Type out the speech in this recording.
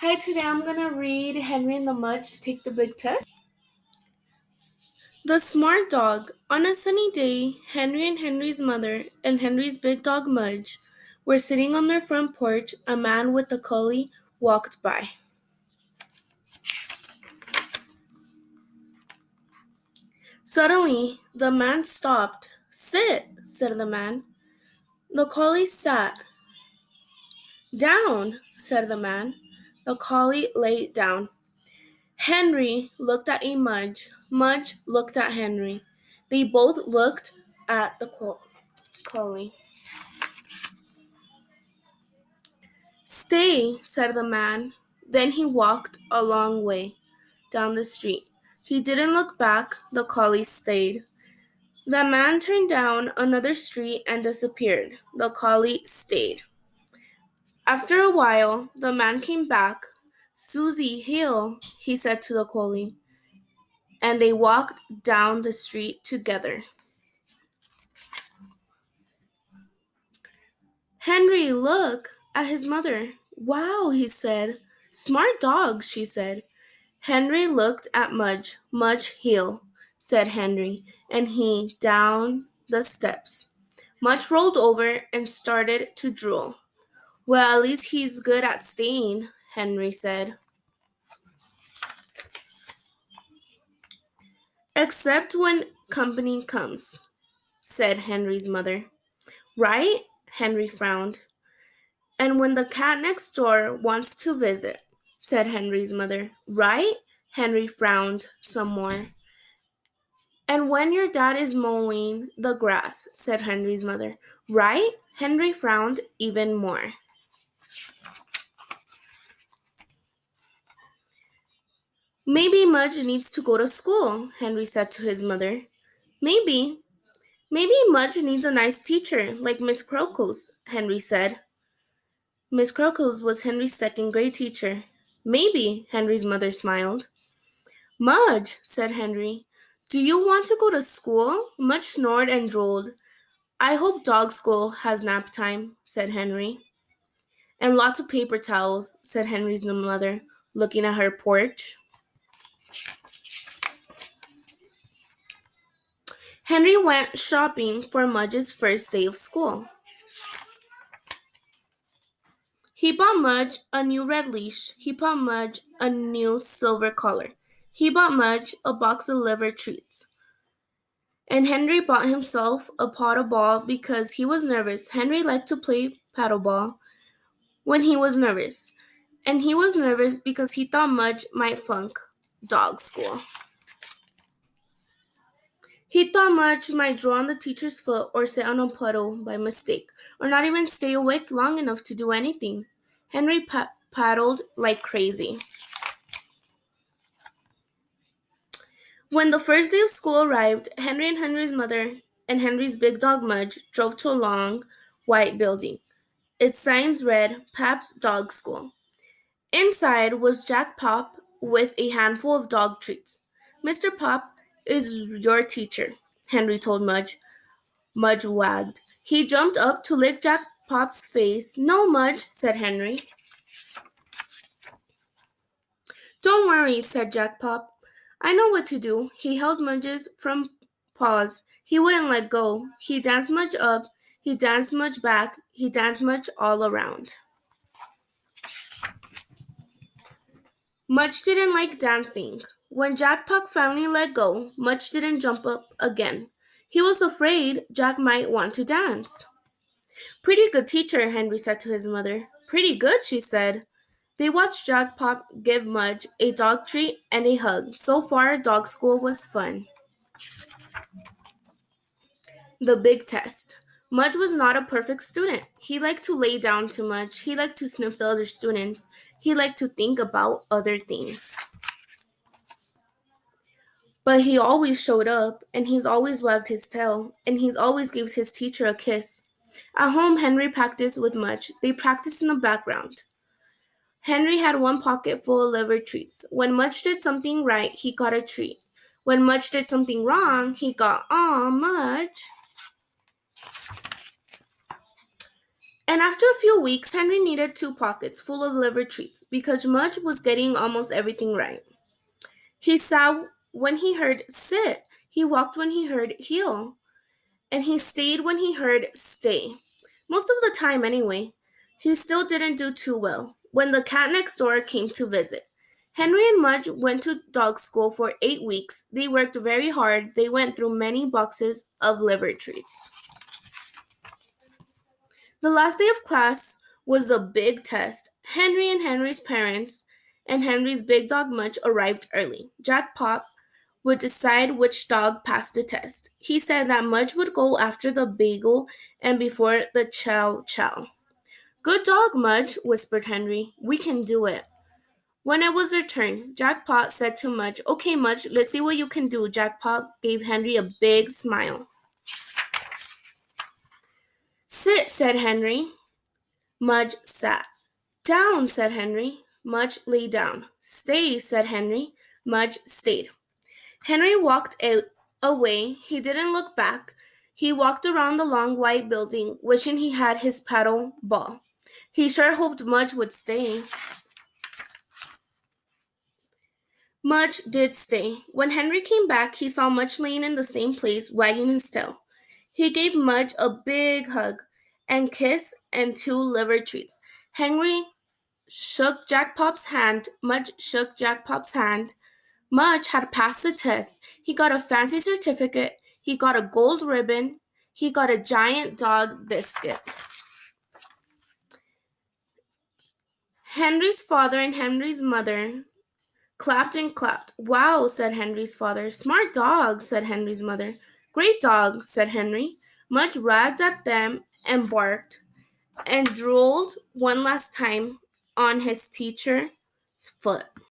Hi, today I'm gonna read Henry and the Mudge Take the Big Test. The Smart Dog. On a sunny day, Henry and Henry's mother and Henry's big dog Mudge were sitting on their front porch. A man with a collie walked by. Suddenly, the man stopped. "Sit," said the man. The collie sat. "Down," said the man. The collie lay down. Henry looked at Mudge. Mudge looked at Henry. They both looked at the collie. "Stay," said the man. Then he walked a long way down the street. He didn't look back. The collie stayed. The man turned down another street and disappeared. The collie stayed. After a while, the man came back. "Susie, heel," he said to the collie, and they walked down the street together. Henry looked at his mother. "Wow," he said. "Smart dog," she said. Henry looked at Mudge. "Mudge heel," said Henry, and he down the steps. Mudge rolled over and started to drool. "Well, at least he's good at staying," Henry said. "Except when company comes," said Henry's mother. "Right?" Henry frowned. "And when the cat next door wants to visit," said Henry's mother. "Right?" Henry frowned some more. "And when your dad is mowing the grass," said Henry's mother. "Right?" Henry frowned even more. "Maybe Mudge needs to go to school," Henry said to his mother. Maybe Mudge needs a nice teacher, like Miss Crocos," Henry said. Miss Crocos was Henry's second-grade teacher. "Maybe," Henry's mother smiled. "Mudge," said Henry, "do you want to go to school?" Mudge snored and drooled. "I hope dog school has nap time," said Henry. "And lots of paper towels," said Henry's mother, looking at her porch. Henry went shopping for Mudge's first day of school. He bought Mudge a new red leash. He bought Mudge a new silver collar. He bought Mudge a box of liver treats. And Henry bought himself a paddle ball because he was nervous. Henry liked to play paddle ball when he was nervous. And he was nervous because he thought Mudge might flunk dog school. He thought Mudge might draw on the teacher's foot or sit on a puddle by mistake, or not even stay awake long enough to do anything. Henry paddled like crazy. When the first day of school arrived, Henry and Henry's mother and Henry's big dog Mudge drove to a long, white building. Its signs read, "Pap's Dog School." Inside was Jack Pop with a handful of dog treats. "Mr. Pop is your teacher," Henry told Mudge. Mudge wagged. He jumped up to lick Jack Pop's face. "No, Mudge," said Henry. "Don't worry," said Jack Pop. "I know what to do." He held Mudge's front paws. He wouldn't let go. He danced Mudge up. He danced Mudge back. He danced Mudge all around. Mudge didn't like dancing. When Jack Pop finally let go, Mudge didn't jump up again. He was afraid Jack might want to dance. "Pretty good teacher," Henry said to his mother. "Pretty good," she said. They watched Jack Pop give Mudge a dog treat and a hug. So far, dog school was fun. The big test. Mudge was not a perfect student. He liked to lay down too much. He liked to sniff the other students. He liked to think about other things. But he always showed up, and he's always wagged his tail, and he's always gives his teacher a kiss. At home, Henry practiced with Mudge. They practiced in the background. Henry had one pocket full of liver treats. When Mudge did something right, he got a treat. When Mudge did something wrong, he got, "Aw, Mudge." And after a few weeks, Henry needed 2 pockets full of liver treats because Mudge was getting almost everything right. He sat when he heard sit, he walked when he heard heel, and he stayed when he heard stay. Most of the time, anyway. He still didn't do too well when the cat next door came to visit. Henry and Mudge went to dog school for 8 weeks. They worked very hard. They went through many boxes of liver treats. The last day of class was a big test. Henry and Henry's parents and Henry's big dog Mudge arrived early. Jack Pop would decide which dog passed the test. He said that Mudge would go after the bagel and before the chow chow. Good dog, Mudge, whispered Henry. We can do it. When it was their turn, Jackpot said to Mudge, Okay, Mudge, let's see what you can do. Jackpot gave Henry a big smile. Sit, said Henry. Mudge sat. Down, said Henry. Mudge lay down. Stay, said Henry. Mudge stayed. Henry walked away. He didn't look back. He walked around the long white building, wishing he had his paddle ball. He sure hoped Mudge would stay. Mudge did stay. When Henry came back, he saw Mudge laying in the same place, wagging his tail. He gave Mudge a big hug and kiss and 2 liver treats. Henry shook Jack Pop's hand. Mudge shook Jack Pop's hand. Mudge had passed the test. He got a fancy certificate. He got a gold ribbon. He got a giant dog biscuit. Henry's father and Henry's mother clapped and clapped. Wow, said Henry's father. Smart dog, said Henry's mother. Great dog, said Henry. Mudge wagged at them and barked and drooled one last time on his teacher's foot.